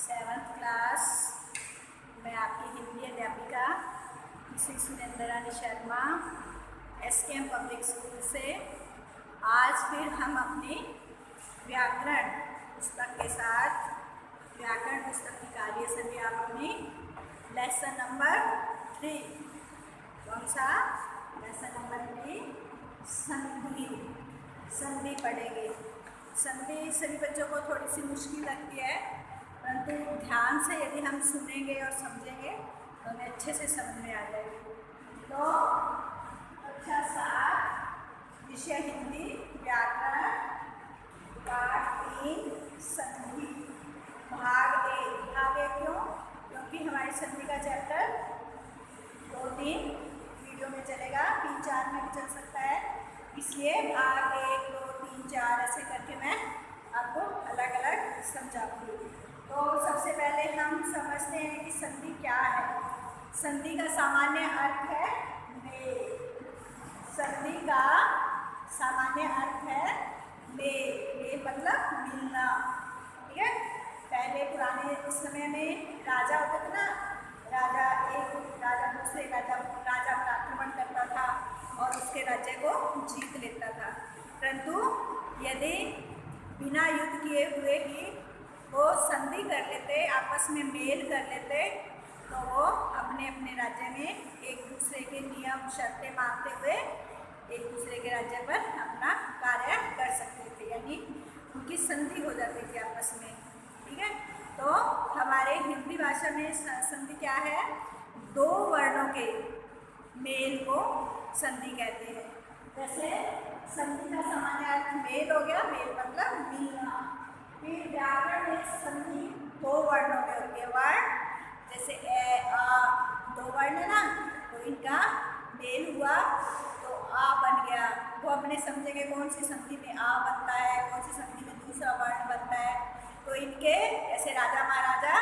7th class में आपकी हिंदी अध्यापिका श्री सुरेंद्र रानी शर्मा SKM पब्लिक स्कूल से आज फिर हम अपनी व्याकरण पुस्तक के साथ व्याकरण पुस्तक की कार्य से भी आप अपनी लेसन नंबर 3 कौन सा लेसन नंबर 3 संधि पढ़ेंगे। संधि सभी बच्चों को थोड़ी सी मुश्किल लगती है, परंतु ध्यान से यदि हम सुनेंगे और समझेंगे तो हमें अच्छे से समझ में आ जाएगी। तो कक्षा 7 विषय हिंदी व्याकरण पाठ 3 संधि भाग ए क्यों? क्योंकि हमारी संधि का चैप्टर 2-3 वीडियो में चलेगा, 3-4 में भी चल सकता है, इसलिए भाग 1, 2, 3, 4 ऐसे करके मैं आपको अलग अलग समझाऊंगी। तो सबसे पहले हम समझते हैं कि संधि क्या है। संधि का सामान्य अर्थ है मेल। संधि का सामान्य अर्थ है मेल मतलब मिलना, ठीक है। पहले पुराने समय में राजा होते थे ना, राजा दूसरे राजा पर आक्रमण करता था और उसके राज्य को जीत लेता था, परंतु यदि बिना युद्ध किए हुए ही वो संधि कर लेते, आपस में मेल कर लेते, तो वो अपने अपने राज्य में एक दूसरे के नियम शर्तें मानते हुए एक दूसरे के राज्य पर अपना कार्य कर सकते थे, यानी उनकी संधि हो जाती थी आपस में, ठीक है। तो हमारे हिंदी भाषा में संधि क्या है? 2 वर्णों के मेल को संधि कहते हैं। जैसे संधि का सामान्य अर्थ मेल हो गया, मेल मतलब मिलना। फिर व्याकरण में संधि 2 वर्णों में होती है। वर्ण जैसे ए आ 2 वर्ण है ना, तो इनका मेल हुआ तो आ बन गया। वो अपने समझेंगे कौन सी संधि में आ बनता है, कौन सी संधि में दूसरा वर्ण बनता है। तो इनके ऐसे राजा महाराजा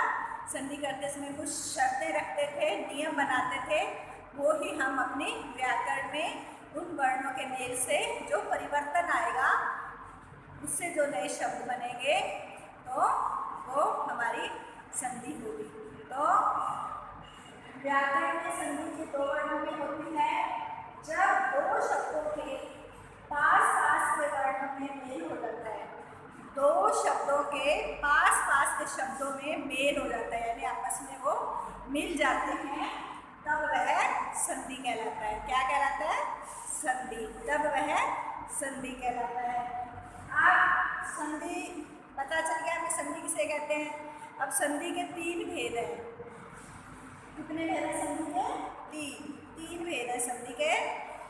संधि करते समय कुछ शर्तें रखते थे, नियम बनाते थे, वो ही हम अपनी व्याकरण में उन वर्णों के मेल से जो परिवर्तन आएगा, उससे जो नए शब्द बनेंगे, तो वो हमारी संधि होगी। तो व्याकरण में संधि की 2 वर्णों में होती है जब 2 शब्दों के पास के वर्णों में मेल हो जाता है। 2 शब्दों के पास के शब्दों में मेल हो जाता है, यानी आपस में वो मिल जाते हैं, तब वह संधि कहलाता है। क्या कहलाता है? संधि। तब वह संधि कहलाता है। अब संधि पता चल गया हमें संधि किसे कहते हैं। अब संधि के 3 भेद हैं। कितने भेद हैं संधि के? 3 भेद हैं संधि के।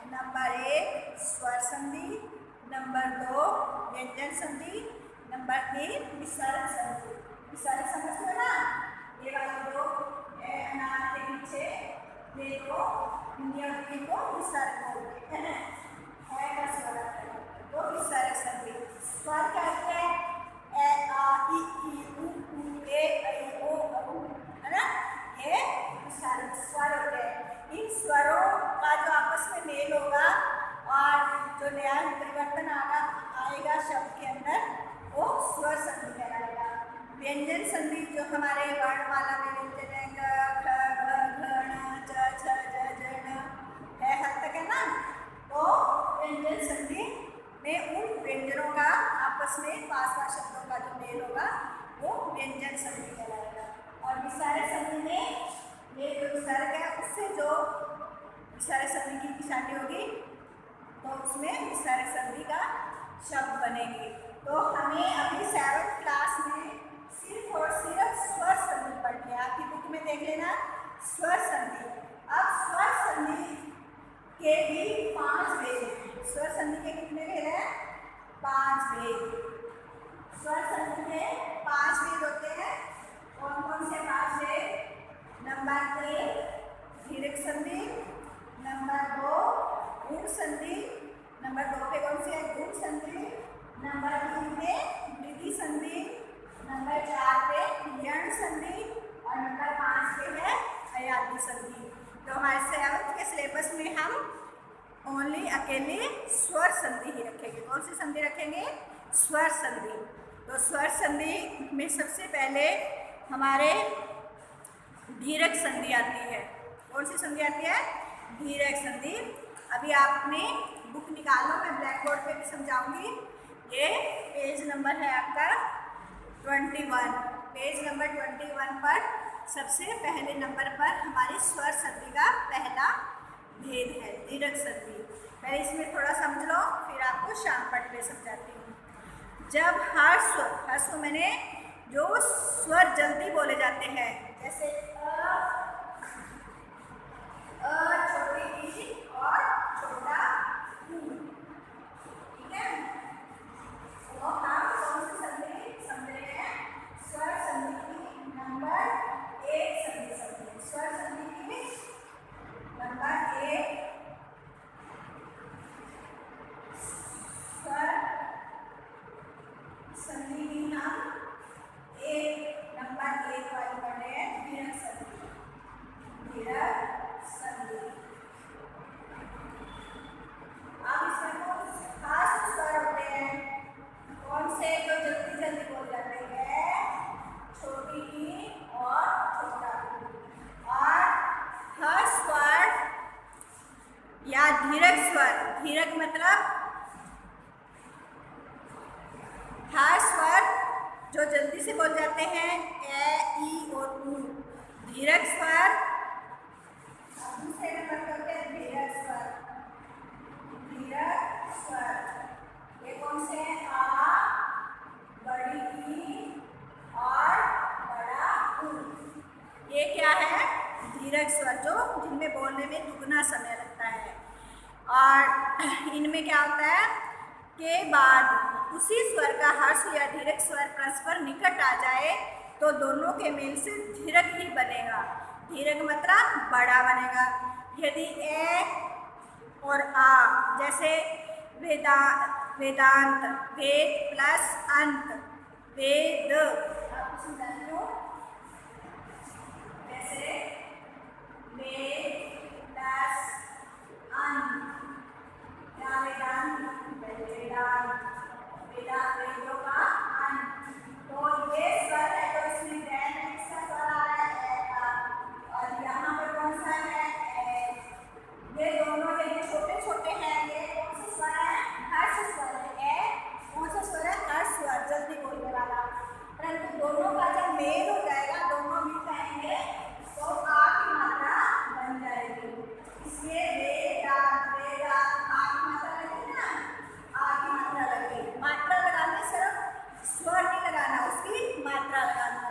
नंबर 1 स्वर संधि, नंबर 2 व्यंजन संधि, नंबर 3 विसर्ग संधि। विसर्ग समझते हो ना, ये वाले 2 अनार के पीछे देखो, हिंदी को विसर्ग बोलते हैं, है का स्वर तो विसर्ग संधि। स्वर कहते हैं ए आ इ ऊ ए ऐ ओ औ, है ना, ये विसर्ग स्वर होते हैं। इन स्वरों का जो आपस में मेल होगा और जो नया परिवर्तन आएगा शब्द के अंदर, वो स्वर संधि कहलाएगा। व्यंजन संधि जो हमारे वर्णमाला में व्यंजन है, ग ख घ घ च छ ज ज ण है हद तक, है ना, तो व्यंजन संधि में उन व्यंजनों का आपस में पास शब्दों का जो मेल होगा, वो व्यंजन संधि कहलाएगा। और विसर्ग संधि में ये जो विसर्ग है, उससे जो विसर्ग संधि की निशानी होगी, तो उसमें विसर्ग संधि का शब्द बनेंगे। तो हमें अभी 7th क्लास में सिर्फ और सिर्फ स्वर संधि पढ़नी है। आपकी बुक में देख लेना स्वर संधि। अब स्वर संधि के भी 5 भेद हैं। स्वर संधि के कितने भेद हैं? 5 भेद। स्वर संधि के 5 भेद होते हैं। कौन कौन से 5 भेद? नंबर 1 दीर्घ संधि, नंबर 2 गुण संधि, नंबर 2 पे कौन सी है? गुण संधि, नंबर 3 पे वृद्धि संधि, नंबर 4 पे यण संधि और नंबर 5 पे है अयादी संधि। तो हमारे 7th के सिलेबस में हम ओनली अकेले स्वर संधि ही रखेंगे। कौन सी संधि रखेंगे? स्वर संधि। तो स्वर संधि में सबसे पहले हमारे दीर्घ संधि आती है। कौन सी संधि आती है? दीर्घ संधि। अभी आपने बुक निकालो, मैं ब्लैक बोर्ड पे भी समझाऊंगी। ये पेज नंबर है आपका 21। पेज नंबर 21 पर सबसे पहले नंबर पर हमारी स्वर संधि का पहला भेद है दीर्घ संधि। पहले इसमें थोड़ा समझ लो, फिर आपको शाम पट पे समझाती हूँ। जब हर्ष मैंने जो स्वर जल्दी बोले जाते हैं, जैसे छोटी ई और छोटा ऊ, ठीक है? तो हम कौन सी संधि समझ रहे हैं? स्वर संधि की नंबर 1 संधि समझ। स्वर संधि की नंबर 1 स्वर संधि की हम नंबर 1 वाली पढ़े हैं दीर्घ संधि। दीर्घ संधि। अब इसमें कुछ खास स्वर होते हैं। कौन से? जो जल्दी जल्दी बोल जाते हैं, छोटी ई और छोटा ऊ। और हर स्वर या दीर्घ स्वर, दीर्घ मतलब हर स्वर जो जल्दी से बोल जाते हैं, ए, ई और ऊ। दीर्घ स्वर दूसरे नंबर पर होते हैं दीर्घ स्वर। दीर्घ स्वर ये कौन से हैं? आ, बड़ी ई और बड़ा ऊ। ये क्या है? दीर्घ स्वर, जो जिनमें बोलने में दुगना समय लगता है। और इनमें क्या होता है के बाद उसी स्वर का हर्ष या दीर्घ स्वर परस्पर निकट आ जाए तो दोनों के मेल से दीर्घ ही बनेगा। दीर्घ मतलब बड़ा बनेगा। यदि ए और आ, जैसे वेदांत, वेद प्लस अंत, वेद, आपको समझाती हूँ। जैसे वेद प्लस अंत या वेदांत, वेदों का अंत। तो ये स्वर है, तो इसमें डैन में किसका स्वर आ रहा है? ए का। और यहाँ पे कौन सा है? ए। ये दोनों ये छोटे छोटे हैं, ये कौन सा स्वर है? हर्ष स्वर है। ए कौन सा स्वर है? हर्ष स्वर, जल्दी बोलने वाला। परंतु दोनों का जब मेल हो जाएगा, दोनों मिल जाएंगे तो आ की मात्रा बन जाएगी। इसलिए वेदांत, वेदांत आ की मात्रा लगेगी ना, आ की मात्रा लगेगी। मात्रा लगाने सिर्फ स्वर नहीं लगाना, उसकी मात्रा लगाना।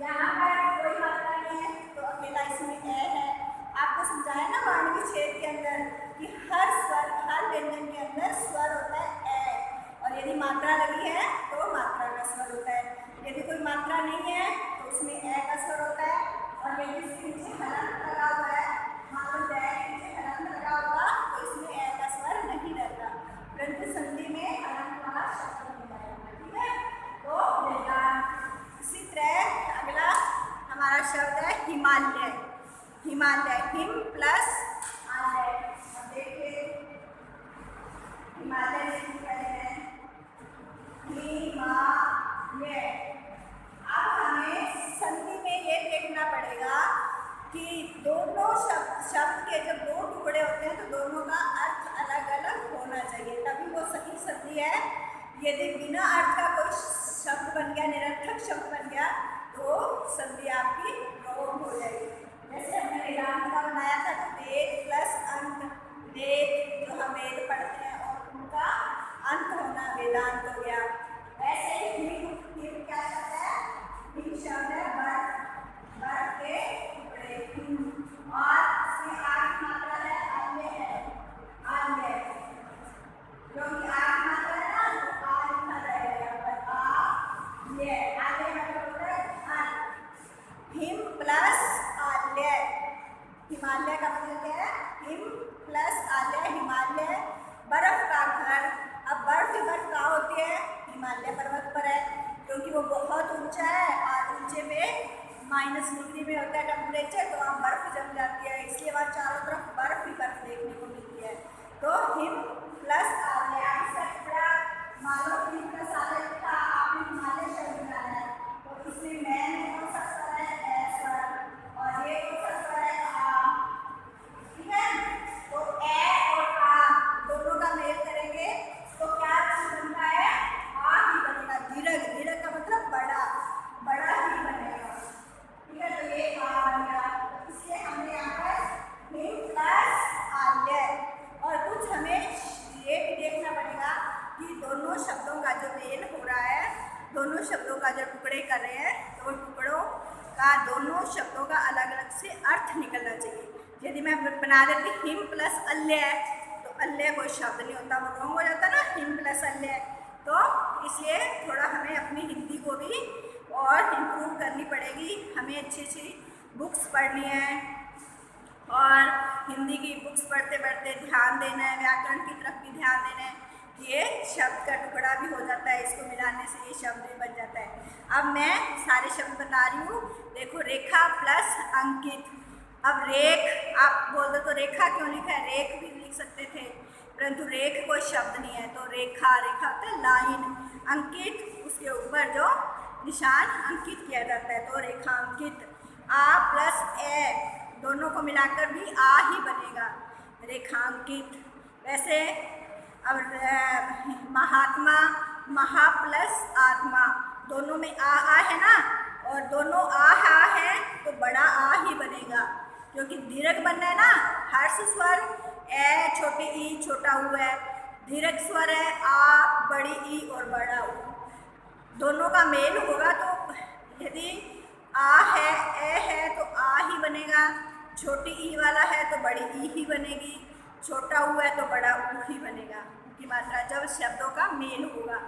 यहाँ पर कोई मात्रा नहीं है तो अकेला इसमें ए है। आपको समझाया ना वर्ण विच्छेद के अंदर कि हर स्वर, हर व्यंजन के अंदर स्वर होता है ए, और यदि मात्रा लगी है तो मात्रा का स्वर होता है। यदि कोई मात्रा नहीं है तो उसमें ए का स्वर होता है। और यदि इसके नीचे हलंत लगा हुआ है, मान लो जय के नीचे हलंत लगा होगा तो इसमें ए का स्वर नहीं रहता, परंतु संधि में हलंत वाला शब्द नहीं रहेगा। ठीक है? तो वेदांत। इसी तरह अगला हमारा शब्द है हिमालय। हिमालय, हिम प्लस आलय। अब देखिए हिमालय से पहले है हिमालय। अब हमें संधि में ये देखना पड़ेगा कि दोनों शब्द के जब दो टुकड़े होते हैं तो दोनों का अर्थ अलग अलग होना चाहिए, तभी वो सही संधि है। यदि बिना अर्थ का कोई शब्द बन गया, निरर्थक शब्द बन गया, तो संधि आपकी रॉन्ग हो जाएगी। जैसे हमने वेदांत का बनाया था तो वेद प्लस अंत, वेद जो हम वेद पढ़ते हैं और उनका अंत होना वेदांत हो गया। वैसे ही हिम क्या शब्द है? हिम शब्द है बर्फ, बर्फ के टुकड़े हिम। और इसमें आ की मात्रा है आल्य है, आल्य, क्योंकि आ की मात्रा है ना तो आ लिखा जाएगा यहाँ पर आल्य। आल्य मतलब होता है अंत। हिम प्लस आल्य, हिमालय का मतलब क्या है? हिम प्लस आल्य, हिमालय बर्फ का घर। अब बर्फ ही बर्फ कहाँ होती है? हिमालय पर्वत पर है, क्योंकि वो बहुत ऊंचा है और ऊंचे में -डिग्री में होता है टेम्परेचर, तो वहाँ बर्फ जम जाती है, इसलिए वहाँ चारों तरफ बर्फ ही बर्फ देखने को मिलती है। तो हिम प्लस आल्य, इसका टुकड़ा मान लो हिम प्लस आल्य था, आपने हिमालय शब्द निकाला है तो इसमें मैंने कौन सा जो मेल हो रहा है, दोनों शब्दों का जो टुकड़े कर रहे हैं, तो टुकड़ों का दोनों शब्दों का अलग अलग से अर्थ निकलना चाहिए। यदि मैं बना देती हिम प्लस अल्य, तो अल्य कोई शब्द नहीं होता, वो रॉन्ग हो जाता ना, हिम प्लस अल्य। तो इसलिए थोड़ा हमें अपनी हिंदी को भी और इम्प्रूव करनी पड़ेगी। हमें अच्छी अच्छी बुक्स पढ़नी है और हिंदी की बुक्स पढ़ते पढ़ते ध्यान देना है, व्याकरण की तरफ भी ध्यान देना है। ये शब्द का टुकड़ा भी हो जाता है, इसको मिलाने से ये शब्द भी बन जाता है। अब मैं सारे शब्द बता रही हूँ। देखो, रेखा प्लस अंकित। अब रेख आप बोल दो तो रेखा क्यों लिखा है, रेख भी लिख सकते थे, परंतु रेख कोई शब्द नहीं है, तो रेखा, रेखा होता है लाइन। अंकित उसके ऊपर जो निशान अंकित किया जाता है, तो रेखांकित। आ प्लस ए दोनों को मिलाकर भी आ ही बनेगा, रेखांकित। वैसे अब महात्मा, महा प्लस आत्मा, दोनों में आ है ना, और दोनों आ है तो बड़ा आ ही बनेगा, क्योंकि दीर्घ बनना है ना। हर्ष स्वर ए छोटी ई छोटा ऊ है, दीर्घ स्वर है आ बड़ी ई और बड़ा ऊ, दोनों का मेल होगा। तो यदि आ है ए है तो आ ही बनेगा, छोटी ई वाला है तो बड़ी ई ही बनेगी, छोटा ऊ है तो बड़ा ऊ ही बनेगा की मात्रा, जब शब्दों का मेल होगा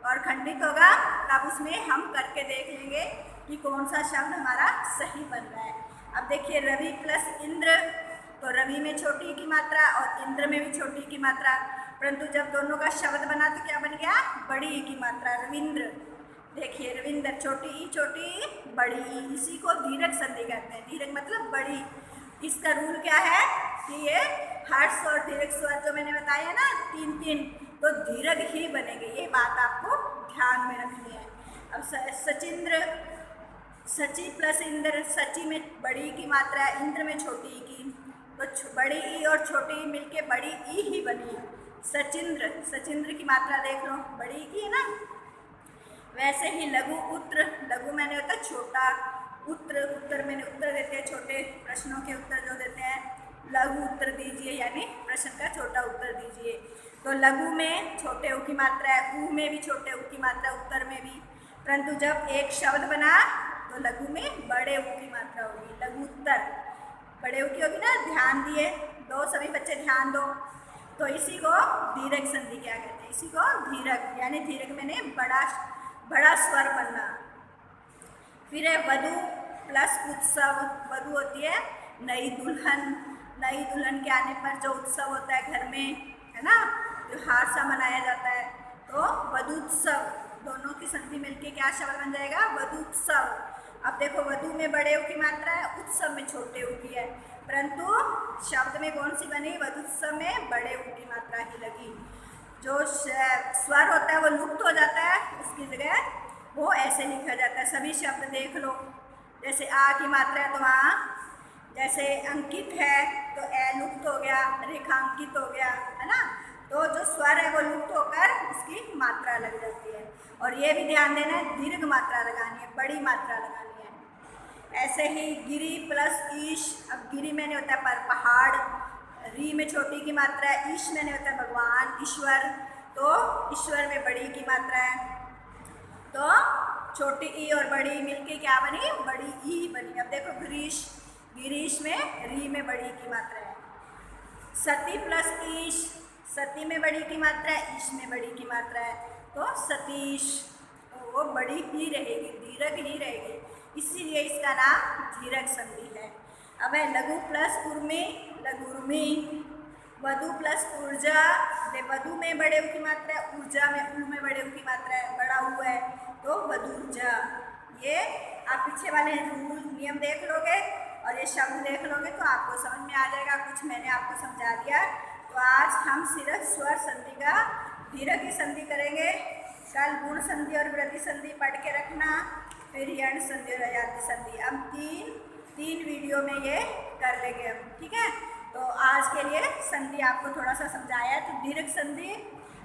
और खंडित होगा तब उसमें हम करके देख लेंगे कि कौन सा शब्द हमारा सही बन रहा है। अब देखिए, रवि प्लस इंद्र, तो रवि में छोटी की मात्रा और इंद्र में भी छोटी की मात्रा, परंतु जब दोनों का शब्द बना तो क्या बन गया, बड़ी ई की मात्रा, रविंद्र। देखिए, रविंद्र छोटी ई बड़ी ई, इसी को दीर्घ संधि कहते हैं। दीर्घ मतलब बड़ी। इसका रूल क्या है कि ये हर्ष और दीर्घ स्वर जो मैंने बताया ना, तीन तीन, तो दीर्घ ही बनेंगे, ये बात आपको ध्यान में रखनी है। अब सचिंद्र, सची प्लस इंद्र, सची में बड़ी की मात्रा है, इंद्र में छोटी ई की, तो बड़ी ई और छोटी ई मिलके बड़ी ई ही बनी, सचिंद्र। सचिंद्र की मात्रा देख लो, बड़ी ई की है ना। वैसे ही लघु उत्तर, लघु मैंने होता है छोटा, उत्तर, उत्तर मैंने उत्तर देते हैं, छोटे प्रश्नों के उत्तर जो देते हैं, लघु उत्तर दीजिए, यानी प्रश्न का छोटा उत्तर दीजिए। तो लघु में छोटे ऊ की मात्रा है, ऊ में भी छोटे ऊ की मात्रा, उत्तर में भी, परंतु जब एक शब्द बना तो लघु में बड़े ऊ की मात्रा होगी, लघु उत्तर बड़े ऊ की होगी ना। ध्यान दिए, दो सभी बच्चे ध्यान दो। तो इसी को दीर्घ संधि क्या कहते हैं, इसी को दीर्घ, यानी दीर्घ मैंने बड़ा स्वर बनना। फिर है वधु प्लस उत्सव, वधु होती है नई दुल्हन, नई दुल्हन के आने पर जो उत्सव होता है घर में, है ना, त्योहार सा मनाया जाता है, तो वधूत्सव, दोनों की संधि मिलके क्या शब्द बन जाएगा, वधूत्सव। अब देखो, वधु में बड़े ऊ की मात्रा है, उत्सव में छोटे ऊ की है, परंतु शब्द में कौन सी बनी, वधूत्सव में बड़े ऊ की मात्रा ही लगी। जो स्वर होता है वो लुप्त हो जाता है, उसकी जगह वो ऐसे लिखा जाता है। सभी शब्द देख लो, जैसे आ की मात्रा है तो आ, जैसे अंकित है तो ए लुप्त हो गया, रेखांकित हो गया, है ना। तो जो स्वर है वो लुप्त होकर उसकी मात्रा लग जाती है। और ये भी ध्यान देना है, दीर्घ मात्रा लगानी है, बड़ी मात्रा लगानी है। ऐसे ही गिरी प्लस ईश, अब गिरी मैंने होता है पर पहाड़, री में छोटी की मात्रा है, ईश मैंने होता है भगवान, ईश्वर, तो ईश्वर में बड़ी की मात्रा है, तो छोटी ई और बड़ी मिलके क्या बनी, बड़ी ई बनी। अब देखो, गिरीश, गिरीश में री में बड़ी की मात्रा है। सती प्लस ईश, सती में बड़ी की मात्रा है, ईश में बड़ी की मात्रा है, तो सतीश, तो वो बड़ी ही रहेगी, दीर्घ ही रहेगी, इसीलिए इसका नाम दीर्घ संधि है। अब है लघु प्लस उर्मी, लघुर्मी। वधु प्लस ऊर्जा, वधु में बड़े ऊ की मात्रा है, ऊर्जा में ऊ में बड़े ऊ की मात्रा है, बड़ा ऊ है, तो वधूर्जा। ये आप पीछे वाले रूल नियम देख लोगे और ये शब्द देख लोगे तो आपको समझ में आ जाएगा, कुछ मैंने आपको समझा दिया। तो आज हम सिर्फ स्वर संधि का दीर्घ की संधि करेंगे, कल गुण संधि और वृद्धि संधि पढ़ के रखना, फिर यण संधि और अजाति संधि। हम तीन वीडियो में ये कर लेंगे हम, ठीक है। तो आज के लिए संधि आपको थोड़ा सा समझाया। तो दीर्घ संधि,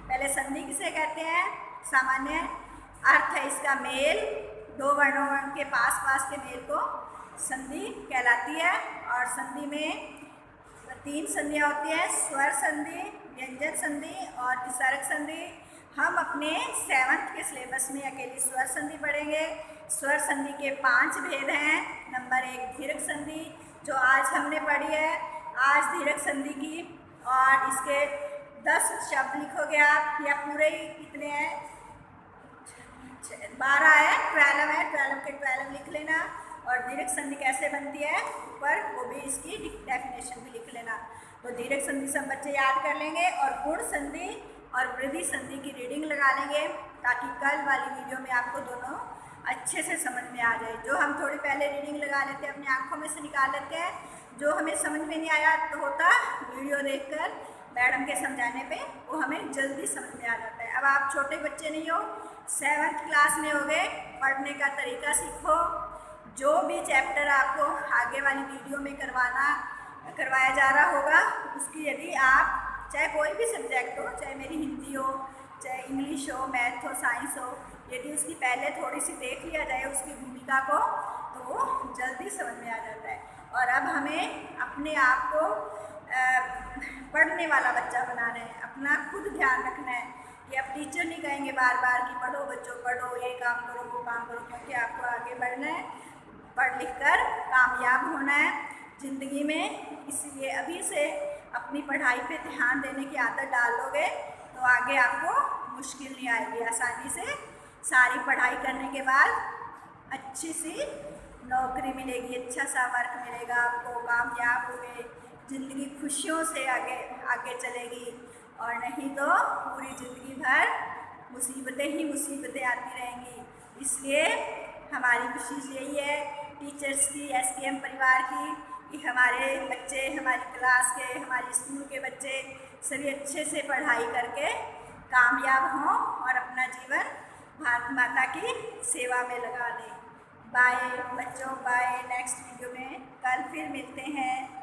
पहले संधि किसे कहते हैं, सामान्य अर्थ है इसका मेल, दो वर्णों के पास पास के मेल को संधि कहलाती है। और संधि में तीन संधियाँ होती हैं, स्वर संधि, व्यंजन संधि और विसर्ग संधि। हम अपने 7th के सिलेबस में अकेली स्वर संधि पढ़ेंगे। स्वर संधि के 5 भेद हैं। नंबर 1 दीर्घ संधि, जो आज हमने पढ़ी है। आज दीर्घ संधि की, और इसके 10 शब्द लिखोगे आप, या पूरे ही कितने हैं, 12 है, 12 है, 12 के 12 लिख लेना। और दीर्घ संधि कैसे बनती है ऊपर, वो भी इसकी डेफिनेशन भी लिख लेना। तो दीर्घ संधि सब बच्चे याद कर लेंगे, और गुण संधि और वृद्धि संधि की रीडिंग लगा लेंगे, ताकि कल वाली वीडियो में आपको दोनों अच्छे से समझ में आ जाए। जो हम थोड़ी पहले रीडिंग लगा लेते हैं, अपनी आंखों में से निकाल लेते हैं, जो हमें समझ में नहीं आया तो होता वीडियो देखकर मैडम के समझाने पे वो हमें जल्दी समझ में आ जाता है। अब आप छोटे बच्चे नहीं हो, 7th क्लास में हो गए, पढ़ने का तरीका सीखो। जो भी चैप्टर आपको आगे वाली वीडियो में करवाया जा रहा होगा, उसकी यदि आप, चाहे कोई भी सब्जेक्ट हो, चाहे मेरी हिंदी हो, चाहे इंग्लिश हो, मैथ हो, साइंस हो, यदि उसकी पहले थोड़ी सी देख लिया जाए उसकी भूमिका को, तो वो जल्दी समझ में आ जाता है। और अब हमें अपने आप को पढ़ने वाला बच्चा बनाना है, अपना खुद ध्यान रखना है कि अब टीचर नहीं कहेंगे बार बार कि पढ़ो बच्चों पढ़ो, ये काम करो वो काम करो, क्योंकि आपको आगे बढ़ना है, पढ़ लिख कर कामयाब होना है ज़िंदगी में। इसलिए अभी से अपनी पढ़ाई पे ध्यान देने की आदत डालोगे तो आगे आपको मुश्किल नहीं आएगी। आसानी से सारी पढ़ाई करने के बाद अच्छी सी नौकरी मिलेगी, अच्छा सा वर्क मिलेगा आपको, कामयाब होगे, ज़िंदगी खुशियों से आगे चलेगी। और नहीं तो पूरी ज़िंदगी भर मुसीबतें ही मुसीबतें आती रहेंगी। इसलिए हमारी कोशिश यही है टीचर्स की, SKM परिवार की, कि हमारे बच्चे, हमारी क्लास के, हमारे स्कूल के बच्चे सभी अच्छे से पढ़ाई करके कामयाब हों और अपना जीवन भारत माता की सेवा में लगा दें। बाय बच्चों, बाय। नेक्स्ट वीडियो में कल फिर मिलते हैं।